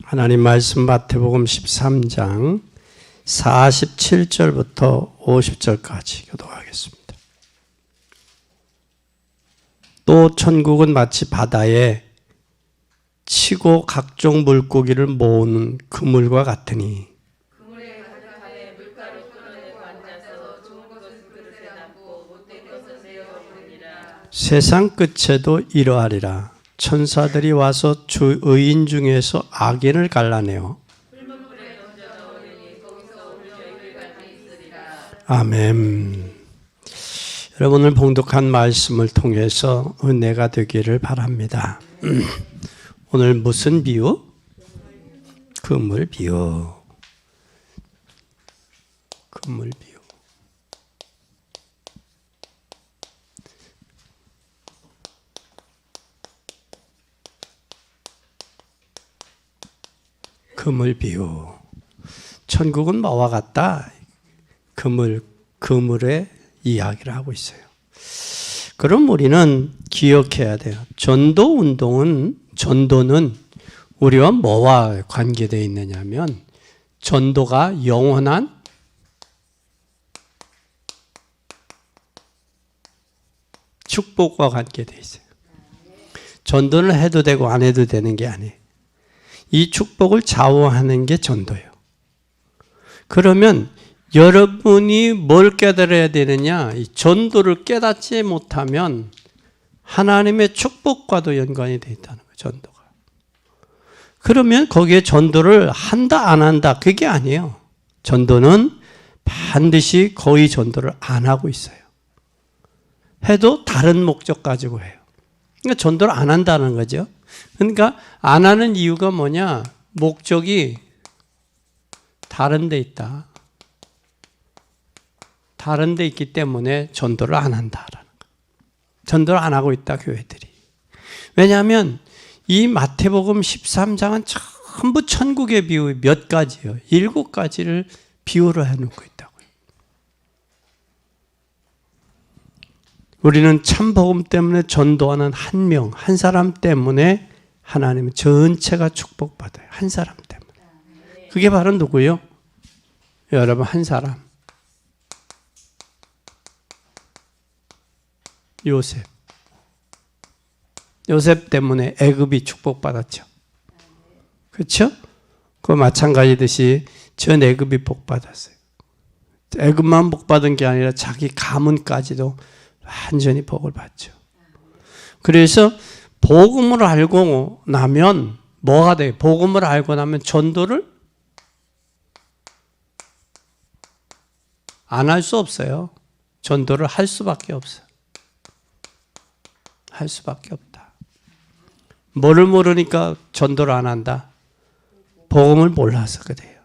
하나님 말씀 마태복음 13장 47절부터 50절까지 교독하겠습니다. 또 천국은 마치 바다에 치고 각종 물고기를 모으는 그물과 같으니 그물에 가득하여 물가로 끌어내고 앉아서 좋은 것을 그릇에 담고 못된 것을 내어 버리니라. 세상 끝에도 이러하리라. 천사들이 와서 주 의인 중에서 악인을 갈라내어 풀무불에 던져 넣으리니 거기서 울며 이를 갈기 있으리라. 아멘. 여러분, 오늘 봉독한 말씀을 통해서 은혜가 되기를 바랍니다. 오늘 무슨 비유? 그물 비유. 그물 비유. 그물 비유. 천국은 뭐와 같다? 그물의 이야기를 하고 있어요. 그럼 우리는 기억해야 돼요. 전도는 우리와 뭐와 관계되어 있느냐면 전도가 영원한 축복과 관계되어 있어요. 전도는 해도 되고 안 해도 되는 게 아니에요. 이 축복을 좌우하는 게 전도예요. 그러면 여러분이 뭘 깨달아야 되느냐? 이 전도를 깨닫지 못하면 하나님의 축복과도 연관이 되어 있다는 거예요. 전도가. 그러면 거기에 전도를 한다 안 한다 그게 아니에요. 전도는 반드시 거의 전도를 안 하고 있어요. 해도 다른 목적 가지고 해요. 그러니까 전도를 안 한다는 거죠. 그러니까 안 하는 이유가 뭐냐? 목적이 다른 데 있다. 다른 데 있기 때문에 전도를 안 한다라는 거예요. 전도를 안 하고 있다, 교회들이. 왜냐하면 이 마태복음 13장은 전부 천국의 비유 몇 가지예요. 7가지를 비유를 해놓고 있다고요. 우리는 참복음 때문에 전도하는 한 명, 한 사람 때문에 하나님은 전체가 축복받아요. 한 사람 때문에. 그게 바로 누구요? 여러분, 한 사람. 요셉. 요셉 때문에 애굽이 축복받았죠. 그렇죠? 그 마찬가지듯이 전 애굽이 복받았어요. 애굽만 복받은 게 아니라 자기 가문까지도 완전히 복을 받죠. 그래서 복음을 알고 나면 뭐가 돼요? 복음을 알고 나면 전도를 안 할 수 없어요. 전도를 할 수밖에 없어요. 할 수밖에 없다. 뭐를 모르니까 전도를 안 한다? 복음을 몰라서 그래요.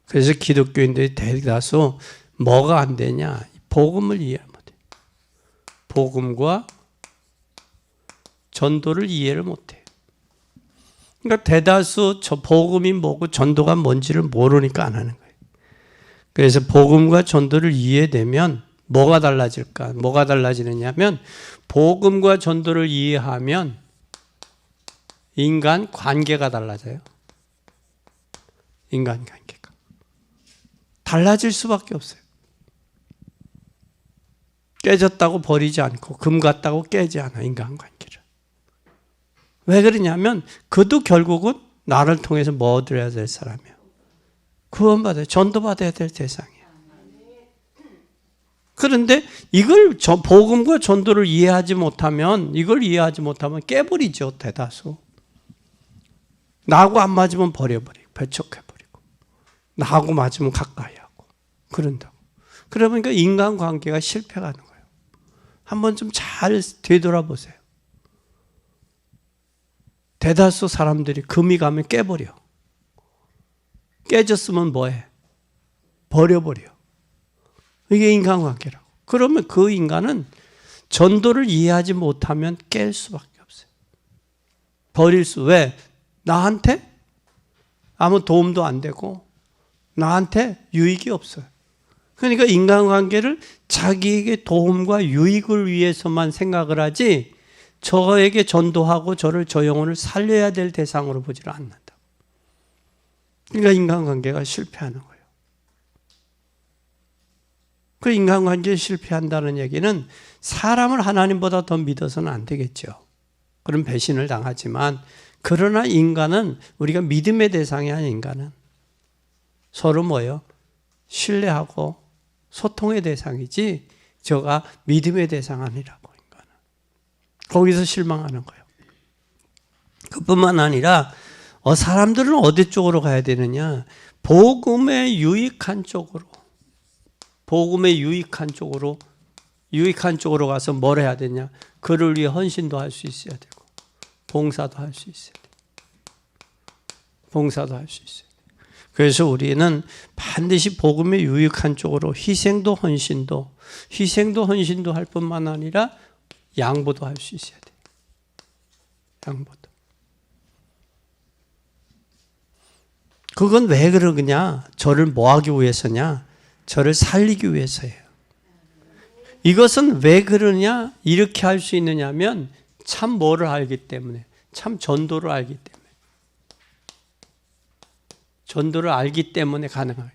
그래서 기독교인들이 대다수 뭐가 안 되냐? 복음을 이해 못해요. 복음과 전도를 이해를 못해요. 그러니까 대다수 저 복음이 뭐고 전도가 뭔지를 모르니까 안 하는 거예요. 그래서 복음과 전도를 이해되면 뭐가 달라질까? 뭐가 달라지느냐면 복음과 전도를 이해하면 인간 관계가 달라져요. 인간 관계가. 달라질 수밖에 없어요. 깨졌다고 버리지 않고 금 같다고 깨지 않아, 인간관계를. 왜 그러냐면 그도 결국은 나를 통해서 뭐 얻어야 될 사람이에요. 구원받아야, 전도받아야 될 대상이에요. 그런데 이걸 복음과 전도를 이해하지 못하면, 이걸 이해하지 못하면 깨버리죠, 대다수. 나하고 안 맞으면 버려버리고, 배척해버리고, 나하고 맞으면 가까이 하고, 그런다고. 그러니까 인간관계가 실패하는 거예요. 한번 좀 잘 되돌아보세요. 대다수 사람들이 금이 가면 깨버려. 깨졌으면 뭐해? 버려버려. 이게 인간관계라고. 그러면 그 인간은 전도를 이해하지 못하면 깰 수밖에 없어요. 버릴 수. 왜? 나한테 아무 도움도 안 되고 나한테 유익이 없어요. 그러니까 인간관계를 자기에게 도움과 유익을 위해서만 생각을 하지 저에게 전도하고 저를 저 영혼을 살려야 될 대상으로 보지를 않는다. 그러니까 인간관계가 실패하는 거예요. 그 인간관계에 실패한다는 얘기는 사람을 하나님보다 더 믿어서는 안 되겠죠. 그런 배신을 당하지만 그러나 인간은 우리가 믿음의 대상이 아닌 인간은 서로 뭐예요? 신뢰하고 소통의 대상이지 저가 믿음의 대상 아니라고 인간은. 거기서 실망하는 거예요. 그뿐만 아니라 사람들은 어디 쪽으로 가야 되느냐? 복음에 유익한 쪽으로. 복음에 유익한 쪽으로 가서 뭘 해야 되냐? 그를 위해 헌신도 할 수 있어야 되고 봉사도 할 수 있어야 돼요. 봉사도 할 수 있어요. 그래서 우리는 반드시 복음에 유익한 쪽으로 희생도 헌신도 할 뿐만 아니라 양보도 할 수 있어야 돼요. 양보도. 그건 왜 그러냐? 저를 뭐 하기 위해서냐? 저를 살리기 위해서예요. 이것은 왜 그러냐? 이렇게 할 수 있느냐면 참 뭐를 알기 때문에, 참 전도를 알기 때문에. 전도를 알기 때문에 가능한 거예요.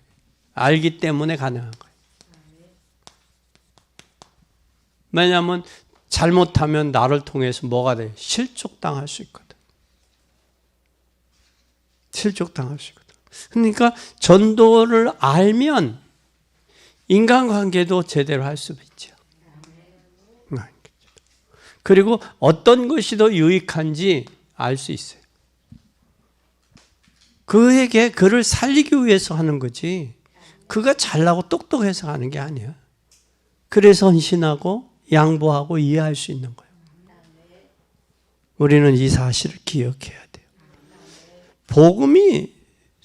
알기 때문에 가능한 거예요. 왜냐하면 잘못하면 나를 통해서 뭐가 돼? 실족당할 수 있거든. 실족당할 수 있거든. 그러니까 전도를 알면 인간관계도 제대로 할 수 있죠. 그리고 어떤 것이 더 유익한지 알 수 있어요. 그에게 그를 살리기 위해서 하는 거지 그가 잘나고 똑똑해서 하는 게 아니야. 그래서 헌신하고 양보하고 이해할 수 있는 거예요. 우리는 이 사실을 기억해야 돼요. 복음이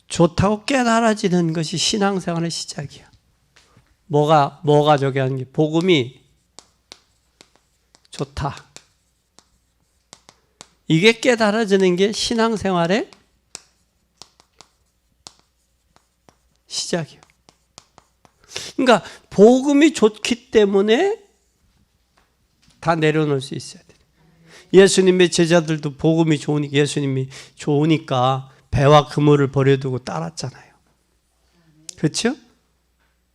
좋다고 깨달아지는 것이 신앙생활의 시작이야. 뭐가 저기 하는 게 복음이 좋다. 이게 깨달아지는 게 신앙생활의 시작이에요. 그러니까 복음이 좋기 때문에 다 내려놓을 수 있어야 돼요. 예수님의 제자들도 복음이 좋으니까 예수님이 좋으니까 배와 그물을 버려두고 따랐잖아요. 그렇죠?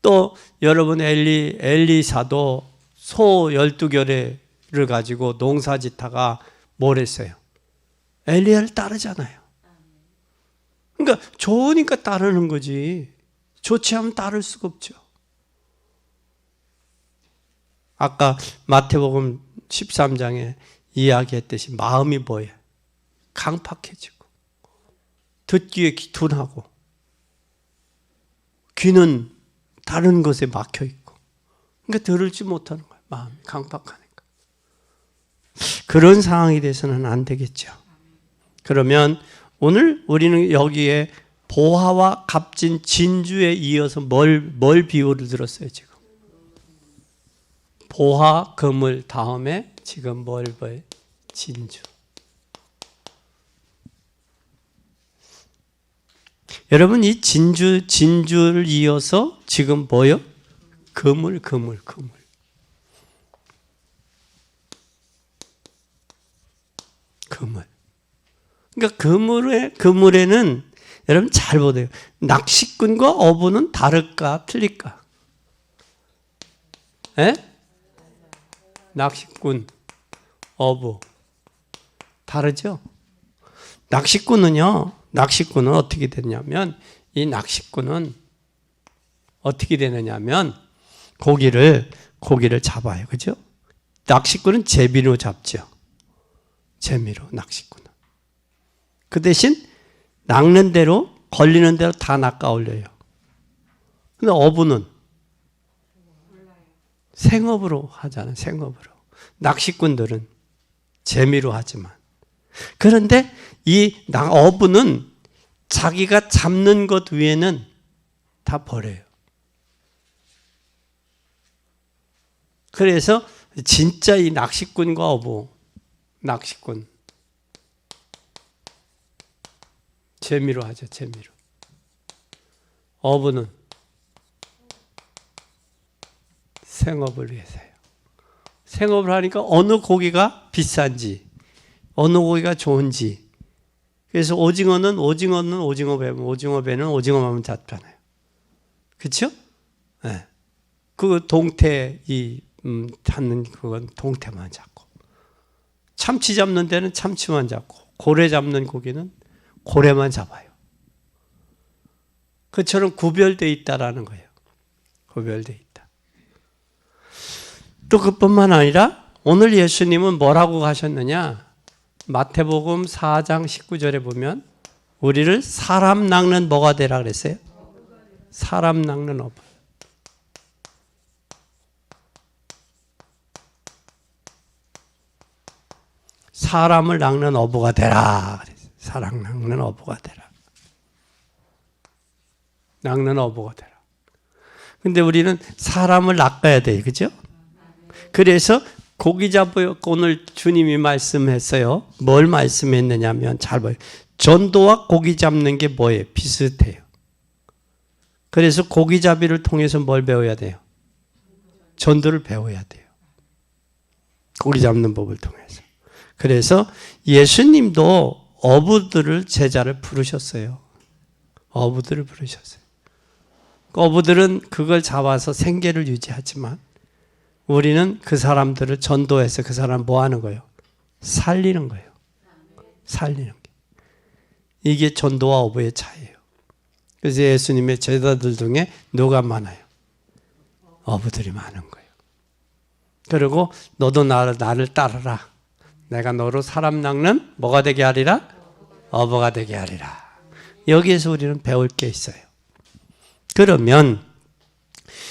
또 여러분 엘리사도 소 12결의를 가지고 농사짓다가 뭘 했어요? 엘리야를 따르잖아요. 그러니까 좋으니까 따르는 거지. 좋지 않으면 따를 수가 없죠. 아까 마태복음 13장에 이야기했듯이 마음이 뭐예요? 강팍해지고 듣기에 둔하고 귀는 다른 것에 막혀 있고 그러니까 들을지 못하는 거예요. 마음이 강팍하니까. 그런 상황이 돼서는 안 되겠죠. 그러면 오늘 우리는 여기에 보화와 값진 진주에 이어서 뭘 비유를 들었어요, 지금? 보화, 금을 다음에 지금 뭘 봐요? 진주. 여러분, 이 진주를 이어서 지금 뭐요? 금을. 그러니까 그물에는 여러분 잘 보세요. 낚시꾼과 어부는 다를까 틀릴까? 에? 낚시꾼, 어부 다르죠? 낚시꾼은 어떻게 되냐면 이 낚시꾼은 어떻게 되느냐면 고기를 잡아요. 그죠? 낚시꾼은 제비로 잡죠. 재미로 낚시꾼은. 그 대신 낚는 대로 걸리는 대로 다 낚아 올려요. 근데 어부는 생업으로 하잖아요. 생업으로. 낚시꾼들은 재미로 하지만. 그런데 이 어부는 자기가 잡는 것 외에는 다 버려요. 그래서 진짜 이 낚시꾼과 어부, 낚시꾼 재미로 하죠. 재미로. 어부는 생업을 위해서요. 생업을 하니까 어느 고기가 비싼지, 어느 고기가 좋은지 그래서 오징어는 오징어 배면 오징어 배는 오징어만 잡잖아요. 그렇죠? 네. 그 동태 잡는 그건 동태만 잡고, 참치 잡는 데는 참치만 잡고, 고래 잡는 고기는 고래만 잡아요. 그처럼 구별되어 있다라는 거예요. 구별되어 있다. 또 그뿐만 아니라 오늘 예수님은 뭐라고 하셨느냐? 마태복음 4장 19절에 보면 우리를 사람 낚는 뭐가 되라 그랬어요? 사람 낚는 어부. 사람을 낚는 어부가 되라 그랬어요. 사람 낚는 어부가 되라. 낚는 어부가 되라. 근데 우리는 사람을 낚아야 돼요. 그죠? 그래서 고기 잡고 오늘 주님이 말씀했어요. 뭘 말씀했느냐면 잘 봐요. 전도와 고기 잡는 게 뭐예요? 비슷해요. 그래서 고기잡이를 통해서 뭘 배워야 돼요? 전도를 배워야 돼요. 고기 잡는 법을 통해서. 그래서 예수님도 어부들을 제자를 부르셨어요. 어부들을 부르셨어요. 어부들은 그걸 잡아서 생계를 유지하지만 우리는 그 사람들을 전도해서 그 사람 뭐 하는 거예요? 살리는 거예요. 살리는 게. 이게 전도와 어부의 차이예요. 그래서 예수님의 제자들 중에 누가 많아요? 어부들이 많은 거예요. 그리고 너도 나를 따르라. 내가 너로 사람 낚는 뭐가 되게 하리라? 어부가 되게 하리라. 여기에서 우리는 배울 게 있어요. 그러면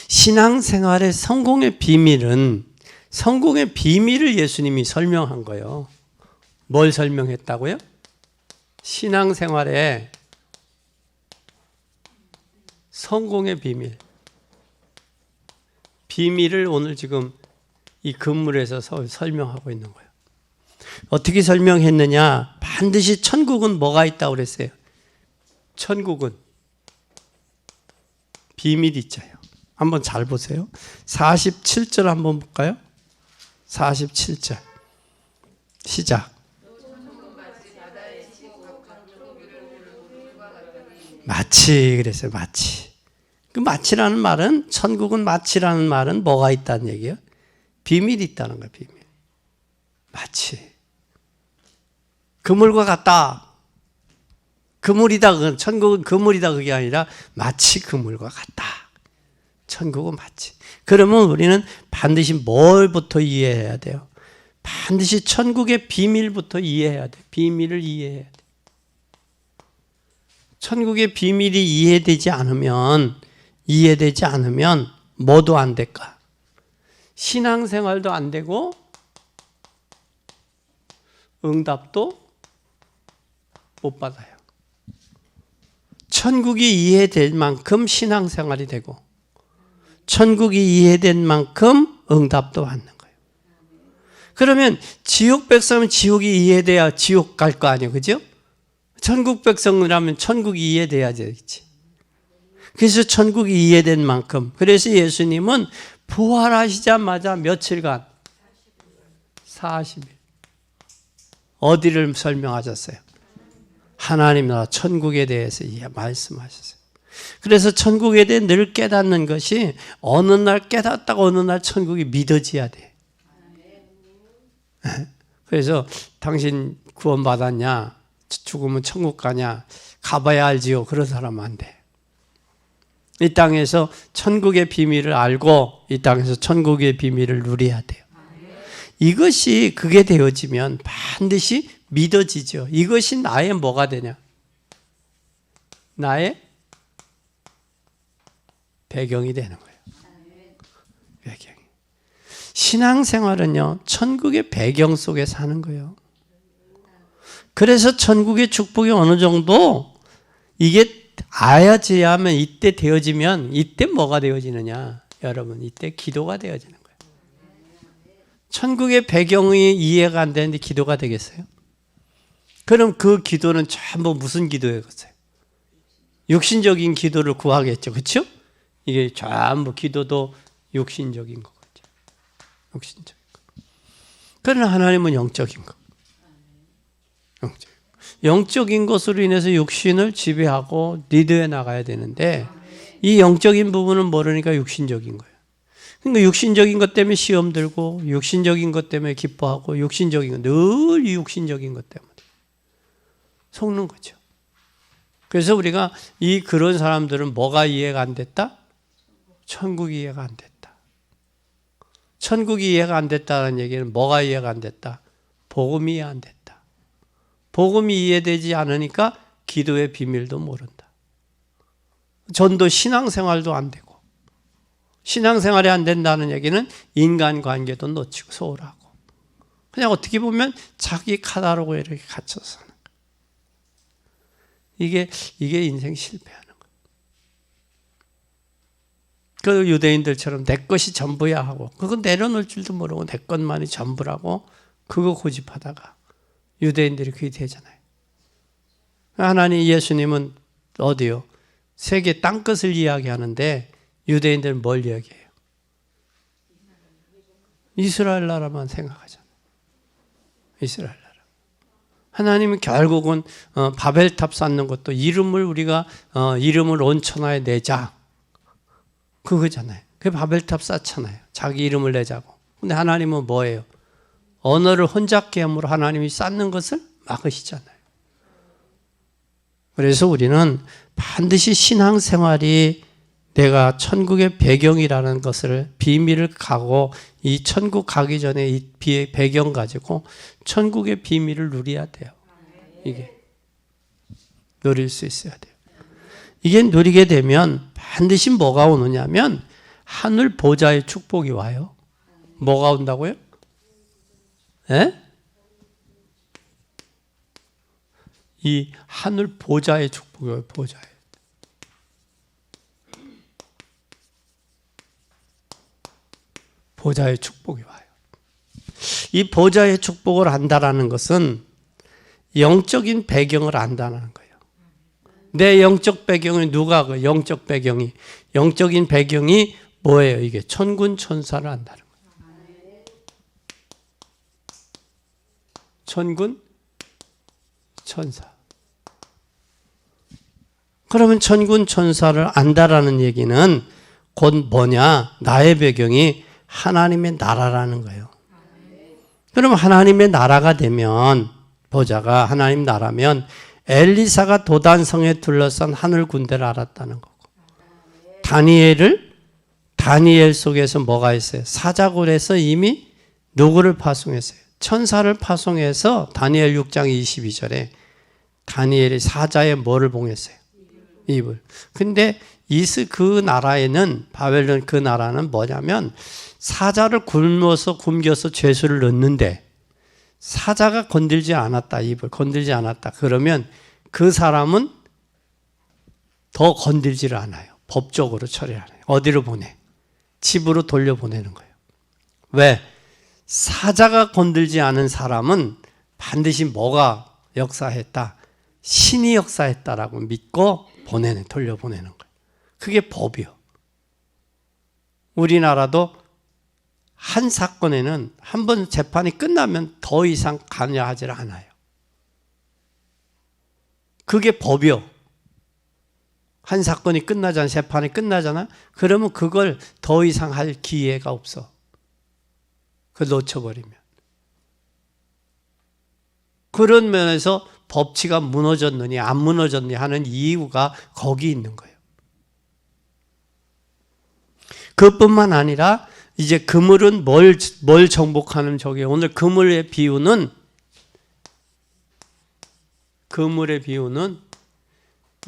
신앙생활의 성공의 비밀은 성공의 비밀을 예수님이 설명한 거예요. 뭘 설명했다고요? 신앙생활의 성공의 비밀. 비밀을 오늘 지금 이 건물에서 설명하고 있는 거예요. 어떻게 설명했느냐? 반드시 천국은 뭐가 있다고 그랬어요? 천국은 비밀이 있어요. 한번 잘 보세요. 47절 한번 볼까요? 47절 시작. 마치 그랬어요. 마치. 그 마치라는 말은 천국은 마치라는 말은 뭐가 있다는 얘기예요? 비밀이 있다는 거예요. 비밀. 마치. 그물과 같다. 그물이다. 천국은 그물이다. 그게 아니라 마치 그물과 같다. 천국은 마치. 그러면 우리는 반드시 뭘부터 이해해야 돼요? 반드시 천국의 비밀부터 이해해야 돼. 비밀을 이해해야 돼. 천국의 비밀이 이해되지 않으면 뭐도 안 될까? 신앙생활도 안 되고 응답도 못 받아요. 천국이 이해될 만큼 신앙생활이 되고 천국이 이해된 만큼 응답도 받는 거예요. 그러면 지옥 백성은 지옥이 이해돼야 지옥 갈 거 아니에요. 그죠? 천국 백성이라면 천국이 이해돼야지. 그래서 천국이 이해된 만큼. 그래서 예수님은 부활하시자마자 며칠간? 40일. 어디를 설명하셨어요? 하나님 나라 천국에 대해서 말씀하셨어요. 그래서 천국에 대해 늘 깨닫는 것이 어느 날 깨닫다가 어느 날 천국이 믿어져야 돼. 그래서 당신 구원받았냐? 죽으면 천국 가냐? 가봐야 알지요. 그런 사람은 안 돼. 이 땅에서 천국의 비밀을 알고 이 땅에서 천국의 비밀을 누려야 돼요. 이것이 그게 되어지면 반드시 믿어지죠. 이것이 나의 뭐가 되냐? 나의 배경이 되는 거예요. 배경이. 신앙생활은요, 천국의 배경 속에 사는 거예요. 그래서 천국의 축복이 어느 정도 이게 알아야지하면 이때 되어지면 이때 뭐가 되어지느냐? 여러분, 이때 기도가 되어지는 거예요. 천국의 배경이 이해가 안 되는데 기도가 되겠어요? 그럼 그 기도는 전부 무슨 기도였어요? 육신적인 기도를 구하겠죠. 그렇죠? 이게 전부 기도도 육신적인 거겠죠. 육신적인 거. 그러나 하나님은 영적인 거. 영적. 영적인 것으로 인해서 육신을 지배하고 리드해 나가야 되는데 이 영적인 부분은 모르니까 육신적인 거예요. 그러니까 육신적인 것 때문에 시험 들고 육신적인 것 때문에 기뻐하고 육신적인 것, 늘 이 육신적인 것 때문에 속는 거죠. 그래서 우리가 그런 사람들은 뭐가 이해가 안 됐다? 천국이 이해가 안 됐다. 천국이 이해가 안 됐다는 얘기는 뭐가 이해가 안 됐다? 복음이 이해 안 됐다. 복음이 이해되지 않으니까 기도의 비밀도 모른다. 전도 신앙생활도 안 되고 신앙생활이 안 된다는 얘기는 인간관계도 놓치고 소홀하고 그냥 어떻게 보면 자기 카다로그 이렇게 갇혀서 사는 거예요. 이게 인생 실패하는 거예요. 그 유대인들처럼 내 것이 전부야 하고 그거 내려놓을 줄도 모르고 내 것만이 전부라고 그거 고집하다가 유대인들이 그게 되잖아요. 하나님 예수님은 어디요? 세계 땅끝을 이야기하는데 유대인들은 뭘 이야기해요? 이스라엘 나라만 생각하잖아요. 이스라엘 나라. 하나님은 결국은 바벨탑 쌓는 것도 우리가 이름을 온천하에 내자. 그거잖아요. 그 바벨탑 쌓잖아요. 자기 이름을 내자고. 근데 하나님은 뭐예요? 언어를 혼잡게 함으로 하나님이 쌓는 것을 막으시잖아요. 그래서 우리는 반드시 신앙생활이 내가 천국의 배경이라는 것을 비밀을 가고 이 천국 가기 전에 이 배경 가지고 천국의 비밀을 누려야 돼요. 이게 누릴 수 있어야 돼요. 이게 누리게 되면 반드시 뭐가 오느냐면 하늘 보좌의 축복이 와요. 뭐가 온다고요? 예? 이 하늘 보좌의 축복이 와요. 보좌의 축복이 와요. 이 보좌의 축복을 안다라는 것은 영적인 배경을 안다는 거예요. 내 영적 배경이 영적 배경이 영적인 배경이 뭐예요? 이게 천군 천사를 안다는 거예요. 천군 천사. 그러면 천군 천사를 안다라는 얘기는 곧 뭐냐? 나의 배경이 하나님의 나라라는 거예요. 그럼 하나님의 나라가 되면 보좌가 하나님 나라면 엘리사가 도단성에 둘러싼 하늘 군대를 알았다는 거고 다니엘 속에서 뭐가 있어요? 사자굴에서 이미 누구를 파송했어요? 천사를 파송해서 다니엘 6장 22절에 다니엘이 사자의 뭐를 봉했어요? 입을. 근데 그 나라에는 바벨론 그 나라는 뭐냐면 사자를 굶겨서 죄수를 넣는데 사자가 건들지 않았다. 입을 건들지 않았다. 그러면 그 사람은 더 건들지를 않아요. 법적으로 처리를 해요. 어디로 보내? 집으로 돌려보내는 거예요. 왜? 사자가 건들지 않은 사람은 반드시 뭐가 역사했다? 신이 역사했다라고 믿고 돌려보내는 거예요. 그게 법이요. 우리나라도 한 사건에는 한 번 재판이 끝나면 더 이상 관여하지 않아요. 그게 법이요. 한 사건이 끝나잖아, 재판이 끝나잖아. 그러면 그걸 더 이상 할 기회가 없어. 그걸 놓쳐버리면. 그런 면에서 법치가 무너졌느니 안 무너졌느니 하는 이유가 거기 있는 거예요. 그뿐만 아니라 이제 그물은 뭘 정복하는 저게 오늘 그물의 비유는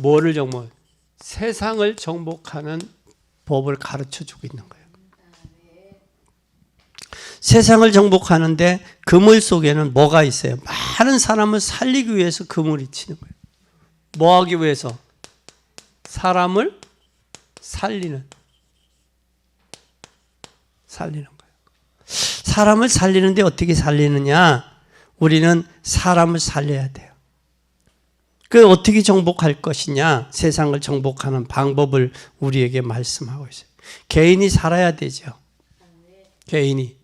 뭐를 정복? 세상을 정복하는 법을 가르쳐 주고 있는 거예요. 세상을 정복하는데 그물 속에는 뭐가 있어요? 많은 사람을 살리기 위해서 그물이 치는 거예요. 뭐 하기 위해서? 사람을 살리는 거예요. 사람을 살리는데 어떻게 살리느냐? 우리는 사람을 살려야 돼요. 그 어떻게 정복할 것이냐? 세상을 정복하는 방법을 우리에게 말씀하고 있어요. 개인이 살아야 되죠. 개인이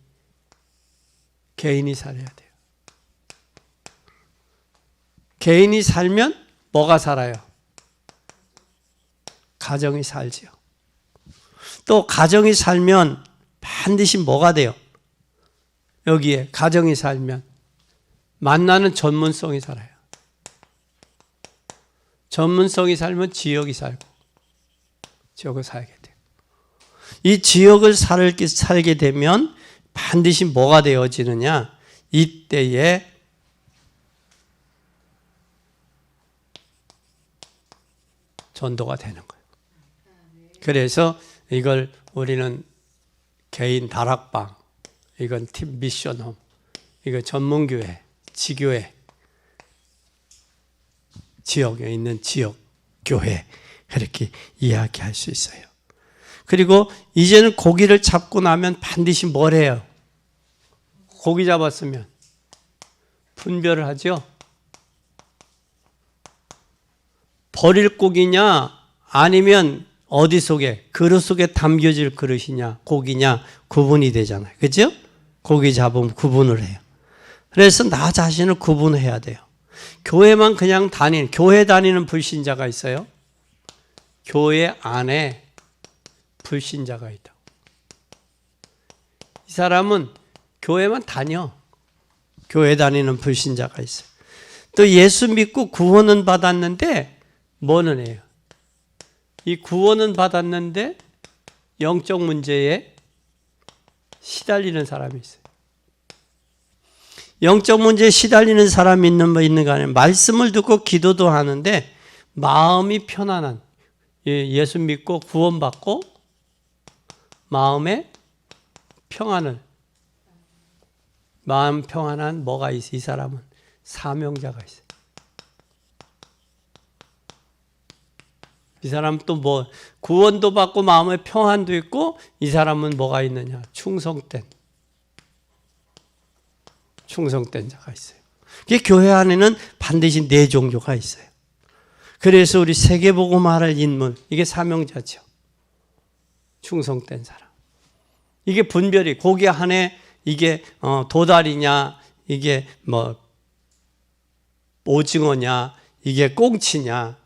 살아야 돼요. 개인이 살면 뭐가 살아요? 가정이 살지요. 또 가정이 살면 반드시 뭐가 돼요? 여기에 가정이 살면 만나는 전문성이 살아요. 전문성이 살면 지역이 살고 지역을 살게 돼요. 이 지역을 살게 되면 반드시 뭐가 되어지느냐? 이때에 전도가 되는 거예요. 그래서 이걸 우리는 개인 다락방, 이건 팀 미션홈, 이거 전문교회, 지교회, 지역에 있는 지역 교회 그렇게 이야기할 수 있어요. 그리고 이제는 고기를 잡고 나면 반드시 뭘 해요? 고기 잡았으면 분별을 하죠. 버릴 고기냐 아니면 어디 속에 그릇 속에 담겨질 그릇이냐 고기냐 구분이 되잖아요. 그렇죠? 고기 잡으면 구분을 해요. 그래서 나 자신을 구분해야 돼요. 교회만 그냥 교회 다니는 불신자가 있어요. 교회 안에 불신자가 있다. 이 사람은 교회만 다녀. 교회 다니는 불신자가 있어요. 또 예수 믿고 구원은 받았는데 뭐는 해요? 이 구원은 받았는데 영적 문제에 시달리는 사람이 있어요. 영적 문제에 시달리는 사람이 있는가 아니면 말씀을 듣고 기도도 하는데 마음이 편안한, 예수 믿고 구원받고 마음에 마음 평안한 뭐가 있어? 이 사람은 사명자가 있어요. 이 사람 또 뭐 구원도 받고 마음의 평안도 있고 이 사람은 뭐가 있느냐? 충성된 자가 있어요. 교회 안에는 반드시 네 종교가 있어요. 그래서 우리 세계복음화할 인물 이게 사명자죠. 충성된 사람. 이게 분별이 고기 안에 이게 도다리냐 이게 뭐 오징어냐 이게 꽁치냐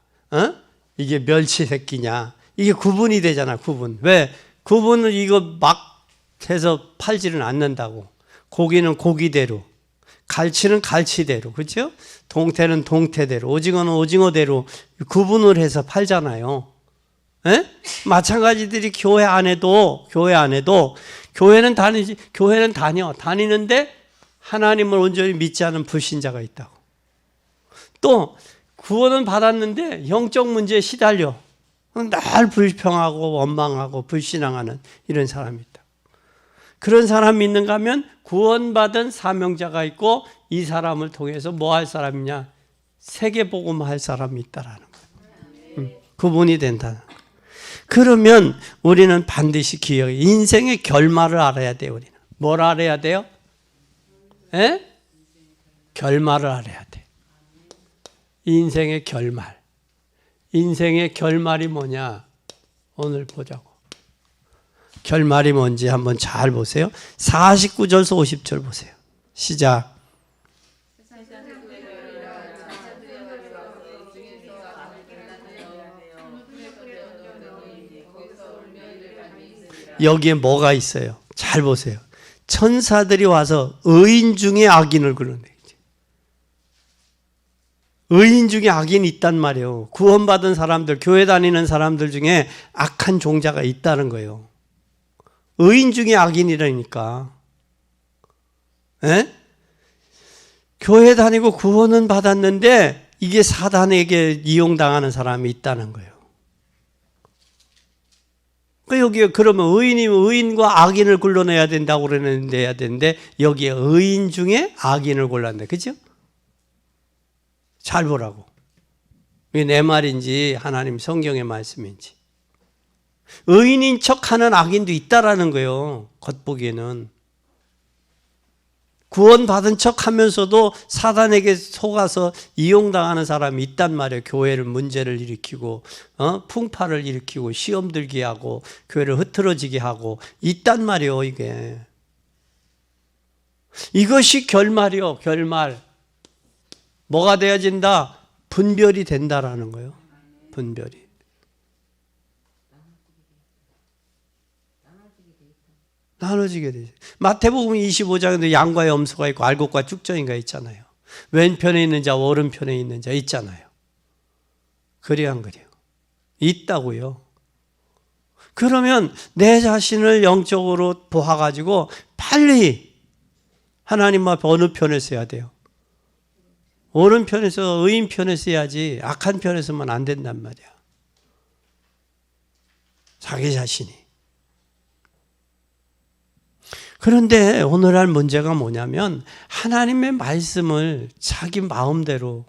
이게 멸치 새끼냐 이게 구분이 되잖아. 구분. 왜? 구분을 이거 막 해서 팔지는 않는다고. 고기는 고기대로, 갈치는 갈치대로, 그렇죠? 동태는 동태대로, 오징어는 오징어대로 구분을 해서 팔잖아요. 에? 마찬가지들이 교회 안에도 교회는 다니는데 하나님을 온전히 믿지 않은 불신자가 있다고. 또 구원은 받았는데 영적 문제에 시달려 늘 불평하고 원망하고 불신앙하는 이런 사람이 있다. 그런 사람이 있는가 하면 구원받은 사명자가 있고 이 사람을 통해서 뭐 할 사람이냐? 세계복음 할 사람이 있다라는 거예요. 구분이 된다는 거예요. 그러면 우리는 반드시 인생의 결말을 알아야 돼요. 우리는 뭘 알아야 돼요? 결말을 알아야 돼. 인생의 결말. 인생의 결말이 뭐냐? 오늘 보자고. 결말이 뭔지 한번 잘 보세요. 49절에서 50절 보세요. 시작. 여기에 뭐가 있어요? 잘 보세요. 천사들이 와서 의인 중에 악인을 그러네. 의인 중에 악인이 있단 말이에요. 구원받은 사람들, 교회 다니는 사람들 중에 악한 종자가 있다는 거예요. 의인 중에 악인이라니까. 교회 다니고 구원은 받았는데 이게 사단에게 이용당하는 사람이 있다는 거예요. 여기에 그러면 의인과 악인을 골라내야 된다고 그러는데 여기에 의인 중에 악인을 골랐네. 그죠? 잘 보라고. 이게 내 말인지 하나님 성경의 말씀인지. 의인인 척하는 악인도 있다라는 거예요. 겉보기에는. 구원받은 척하면서도 사단에게 속아서 이용당하는 사람이 있단 말이에요. 교회를 문제를 일으키고 풍파를 일으키고 시험 들게 하고 교회를 흐트러지게 하고 있단 말이에요. 이것이 결말이요. 결말. 뭐가 되어진다? 분별이 된다라는 거예요. 분별이. 나눠지게 되죠. 마태복음 25장에도 양과 염소가 있고 알곡과 쭉정이가 있잖아요. 왼편에 있는 자, 오른편에 있는 자 있잖아요. 그래요, 안 그래요? 있다고요. 그러면 내 자신을 영적으로 보아가지고 빨리 하나님 앞에 어느 편에 서야 돼요? 오른편에서 의인 편에 서야지 악한 편에 서면 안 된단 말이야. 자기 자신이. 그런데 오늘날 문제가 뭐냐면 하나님의 말씀을 자기 마음대로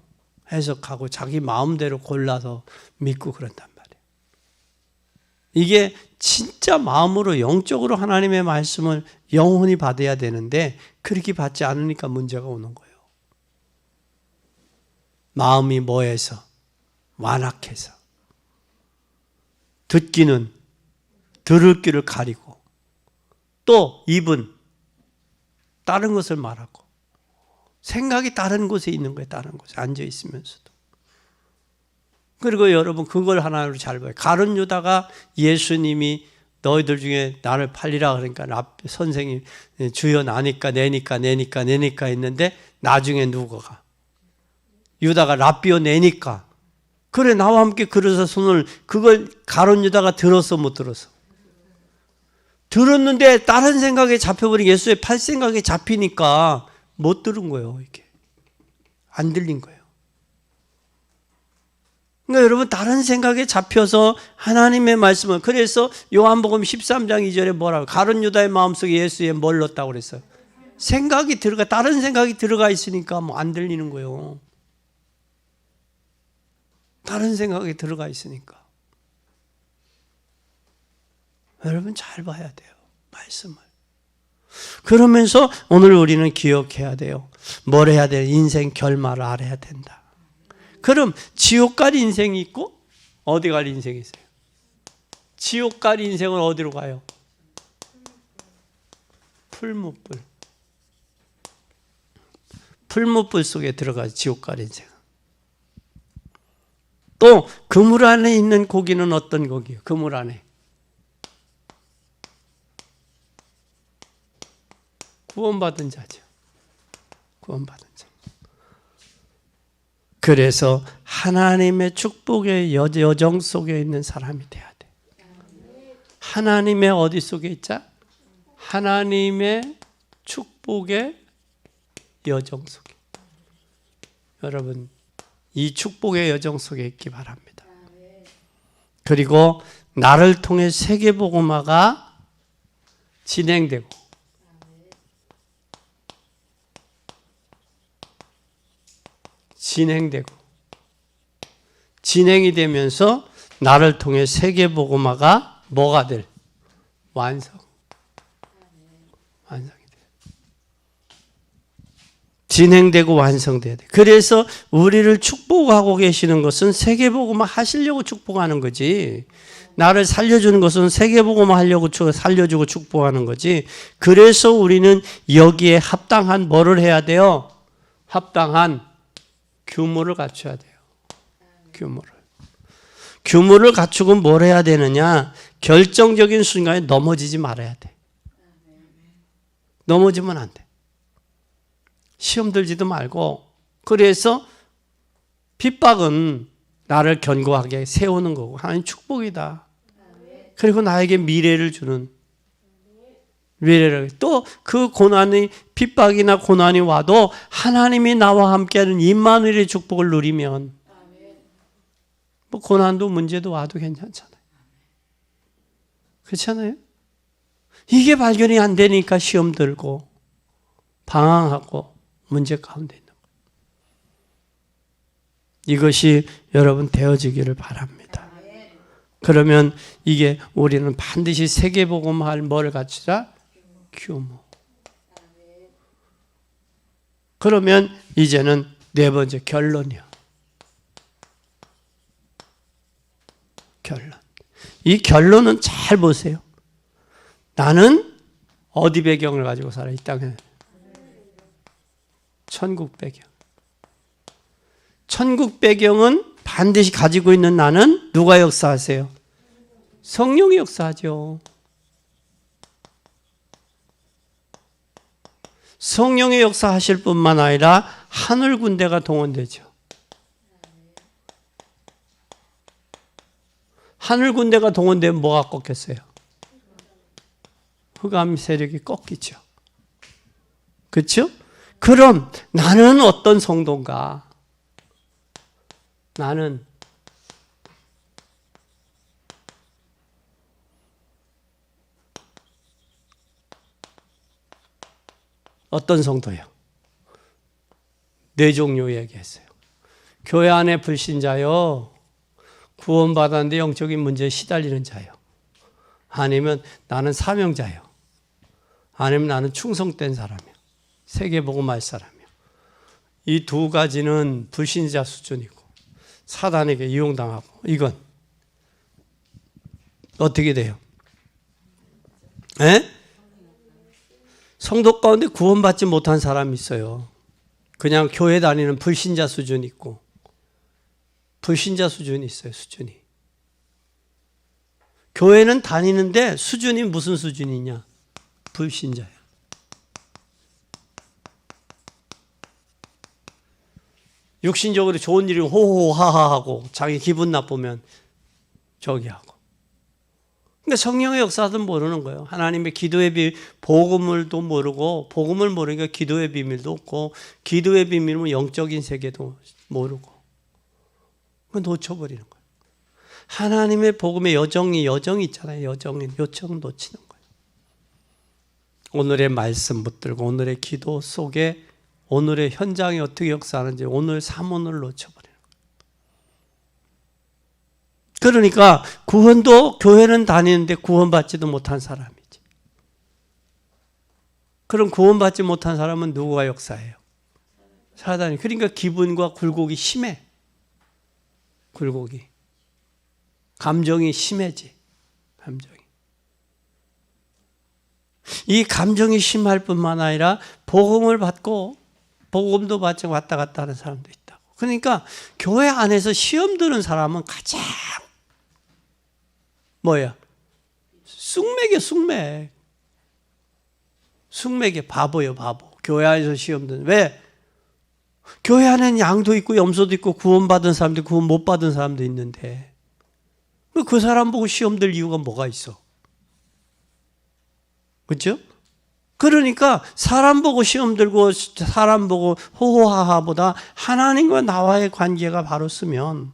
해석하고 자기 마음대로 골라서 믿고 그런단 말이에요. 이게 진짜 마음으로 영적으로 하나님의 말씀을 영혼이 받아야 되는데 그렇게 받지 않으니까 문제가 오는 거예요. 마음이 뭐해서? 완악해서. 듣기는 들을 귀를 가리고 또 입은 다른 것을 말하고 생각이 다른 곳에 있는 거예요. 다른 곳에 앉아 있으면서도. 그리고 여러분 그걸 하나로 잘 봐요. 가룟 유다가 예수님이 너희들 중에 나를 팔리라 그러니까 선생님 주여 나니까 내니까 했는데 나중에 누구가? 유다가 랍비오 내니까 그래 나와 함께 그래서 손을 그걸 가룟 유다가 들었어 못 들었어? 들었는데 다른 생각에 잡혀버린 예수의 팔 생각에 잡히니까 못 들은 거예요. 이게 안 들린 거예요. 그러니까 여러분 다른 생각에 잡혀서 하나님의 말씀을 그래서 요한복음 13장 2절에 뭐라고 가룟 유다의 마음속에 예수에 뭘 넣었다고 그랬어요? 생각이 들어가 다른 생각이 들어가 있으니까 뭐 안 들리는 거예요. 다른 생각이 들어가 있으니까. 여러분 잘 봐야 돼요. 말씀을. 그러면서 오늘 우리는 기억해야 돼요. 뭘 해야 돼요? 인생 결말을 알아야 된다. 그럼 지옥 갈 인생이 있고 어디 갈 인생이 있어요? 지옥 갈 인생은 어디로 가요? 풀무불. 풀무불 속에 들어가 지옥 갈 인생. 또 그물 안에 있는 고기는 어떤 고기예요? 그물 안에. 구원받은 자죠. 구원받은 자. 그래서 하나님의 축복의 여정 속에 있는 사람이 돼야 돼. 하나님의 어디 속에 있자? 하나님의 축복의 여정 속에. 여러분 이 축복의 여정 속에 있기 바랍니다. 그리고 나를 통해 세계복음화가 진행되고 진행이 되면서 나를 통해 세계복음화가 뭐가 될? 완성이 돼요. 진행되고 완성돼야 돼. 그래서 우리를 축복하고 계시는 것은 세계복음화 하시려고 축복하는 거지. 나를 살려주는 것은 세계복음화 하려고 살려주고 축복하는 거지. 그래서 우리는 여기에 합당한 뭐를 해야 돼요? 합당한 규모를 갖춰야 돼요. 규모를 갖추고 뭘 해야 되느냐? 결정적인 순간에 넘어지지 말아야 돼. 넘어지면 안 돼. 시험 들지도 말고. 그래서 핍박은 나를 견고하게 세우는 거고 하나님 축복이다. 그리고 나에게 미래를 주는 미래를 또 그 고난이 핍박이나 고난이 와도 하나님이 나와 함께하는 임마누엘의 축복을 누리면 뭐 고난도 문제도 와도 괜찮잖아요. 그렇잖아요. 이게 발견이 안 되니까 시험 들고 방황하고 문제 가운데 있는 거예요. 이것이 여러분 되어지기를 바랍니다. 그러면 이게 우리는 반드시 세계복음화할 뭘 갖추자? 규모. 그러면 이제는 네 번째 결론이야. 결론. 이 결론은 잘 보세요. 나는 어디 배경을 가지고 살아? 이 땅에. 천국 배경. 천국 배경은 반드시 가지고 있는 나는 누가 역사하세요? 성령이 역사하죠. 성령의 역사하실 뿐만 아니라 하늘 군대가 동원되죠. 하늘 군대가 동원되면 뭐가 꺾였어요? 흑암 세력이 꺾이죠. 그렇죠? 그럼 나는 어떤 성도인가? 나는 어떤 성도예요? 네 종류 얘기했어요. 교회 안에 불신자요, 구원받았는데 영적인 문제에 시달리는 자요, 아니면 나는 사명자요, 아니면 나는 충성된 사람이요, 세계복음할 사람이요. 이 두 가지는 불신자 수준이고 사단에게 이용당하고, 이건 어떻게 돼요? 에? 성도 가운데 구원받지 못한 사람이 있어요. 그냥 교회 다니는 불신자 수준이 있고, 불신자 수준이 있어요. 수준이. 교회는 다니는데 수준이 무슨 수준이냐? 불신자예요. 육신적으로 좋은 일이 호호하하하고 자기 기분 나쁘면 저기 하고. 그러니까 성령의 역사도 모르는 거예요. 하나님의 기도의 비밀, 복음을도 모르고, 복음을 모르니까 기도의 비밀도 없고, 기도의 비밀은 영적인 세계도 모르고, 그건 놓쳐버리는 거예요. 하나님의 복음의 여정이 있잖아요. 요청 놓치는 거예요. 오늘의 말씀 붙들고 오늘의 기도 속에 오늘의 현장이 어떻게 역사하는지 오늘 사문을 놓쳐버리는 거예요. 그러니까 구원도 교회는 다니는데 구원받지도 못한 사람이지. 그럼 구원받지 못한 사람은 누구가 역사해요? 사단이. 그러니까 기분과 굴곡이 심해. 굴곡이. 감정이 심해지. 감정이. 이 감정이 심할 뿐만 아니라 복음을 받고 복음도 받지 왔다 갔다 하는 사람도 있다고. 그러니까 교회 안에서 시험 드는 사람은 가장 뭐야? 쑥맥이야, 쑥맥. 쑥맥이 바보예요, 바보. 교회 안에서 시험 드는. 왜? 교회 안에는 양도 있고 염소도 있고 구원받은 사람도 있고 구원 못 받은 사람도 있는데 그 사람 보고 시험 들 이유가 뭐가 있어? 그렇죠? 그러니까 사람 보고 시험 들고 사람 보고 호호하하보다 하나님과 나와의 관계가 바로 쓰면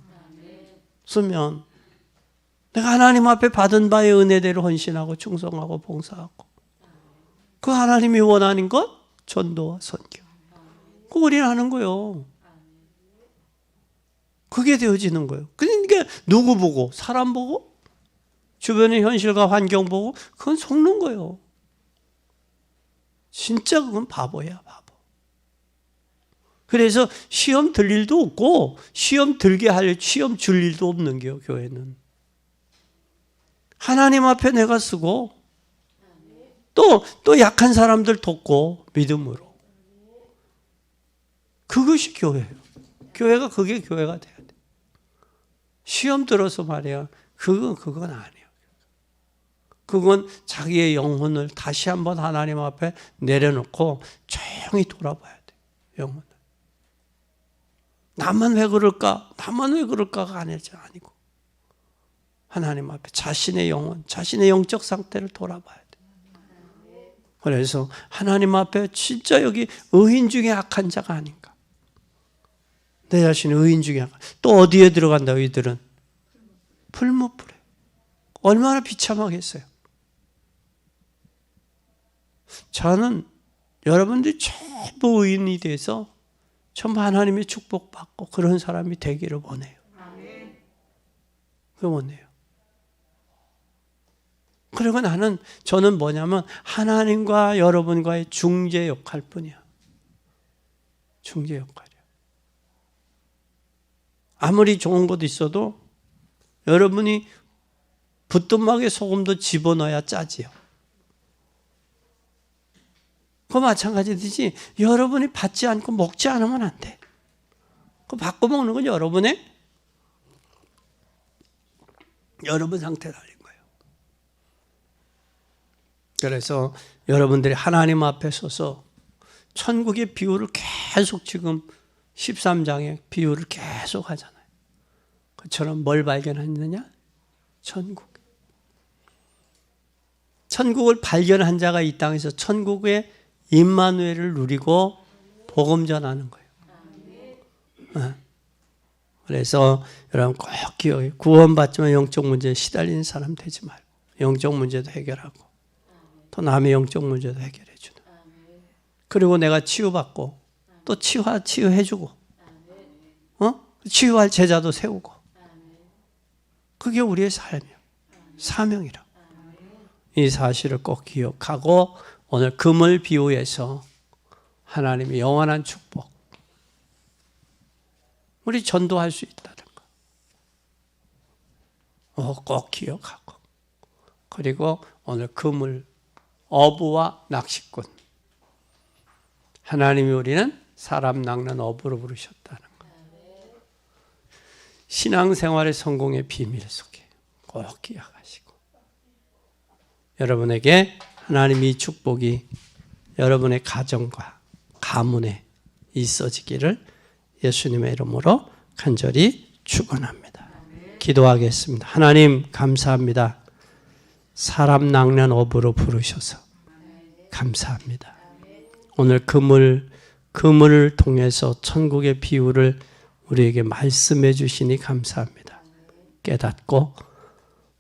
내가 하나님 앞에 받은 바의 은혜대로 헌신하고 충성하고 봉사하고 그 하나님이 원하는 것 전도와 선교 그거 우리는 하는 거예요. 그게 되어지는 거예요. 그러니까 누구 보고? 사람 보고? 주변의 현실과 환경 보고? 그건 속는 거예요. 진짜 그건 바보야, 바보. 그래서 시험 들 일도 없고 시험 들게 할 시험 줄 일도 없는 게요, 교회는. 하나님 앞에 내가 쓰고 또 약한 사람들 돕고 믿음으로. 그것이 교회예요. 교회가 그게 교회가 돼야 돼. 시험 들어서 말이야. 그건 아니에요. 그건 자기의 영혼을 다시 한번 하나님 앞에 내려놓고 조용히 돌아봐야 돼. 영혼을. 나만 왜 그럴까가 아니고 하나님 앞에 자신의 영혼, 자신의 영적 상태를 돌아봐야 돼. 그래서 하나님 앞에 진짜 여기 의인 중에 악한 자가 아닌가. 내 자신이 의인 중에 악한. 또 어디에 들어간다 이들은? 풀무불에. 얼마나 비참하겠어요. 저는 여러분들이 전부 의인이 돼서 전부 하나님의 축복받고 그런 사람이 되기를 원해요. 그 원해요. 그리고 저는 뭐냐면 하나님과 여러분과의 중재 역할 뿐이야. 중재 역할이야. 아무리 좋은 것도 있어도 여러분이 부뚜막에 소금도 집어넣어야 짜지요. 그거 마찬가지듯이 여러분이 받지 않고 먹지 않으면 안 돼. 그 바꿔먹는 건 여러분 상태 달린 거예요. 그래서 여러분들이 하나님 앞에 서서 천국의 비유를 계속 지금 13장의 비유를 계속 하잖아요. 그처럼 뭘 발견했느냐? 천국. 천국을 발견한 자가 이 땅에서 천국의 임마누엘을 누리고 복음 전하는 거예요. 그래서 여러분 꼭 기억해. 구원받지만 영적 문제에 시달리는 사람 되지 말고 영적 문제도 해결하고 또 남의 영적 문제도 해결해 주는. 그리고 내가 치유받고 또 치유해주고 치유할 제자도 세우고 그게 우리의 삶이에요. 사명이라. 이 사실을 꼭 기억하고 오늘 금을 비유해서 하나님의 영원한 축복 우리 전도할 수 있다는 거 꼭 기억하고 그리고 오늘 금을 어부와 낚시꾼 하나님이 우리는 사람 낚는 어부로 부르셨다는 거 신앙생활의 성공의 비밀 속에 꼭 기억하시고 여러분에게 하나님의 축복이 여러분의 가정과 가문에 있어지기를 예수님의 이름으로 간절히 축원합니다. 기도하겠습니다. 하나님 감사합니다. 사람 낚는 어부로 부르셔서 감사합니다. 오늘 그물을 통해서 천국의 비유를 우리에게 말씀해 주시니 감사합니다. 깨닫고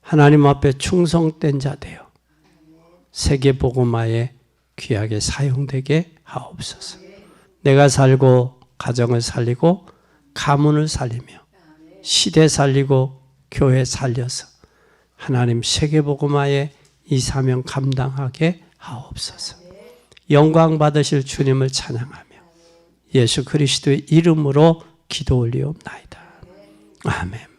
하나님 앞에 충성된 자 되어 세계 복음화에 귀하게 사용되게 하옵소서. 내가 살고 가정을 살리고 가문을 살리며 시대 살리고 교회 살려서 하나님 세계 복음화에 이 사명 감당하게 하옵소서. 영광 받으실 주님을 찬양하며 예수 그리스도의 이름으로 기도 올리옵나이다. 아멘.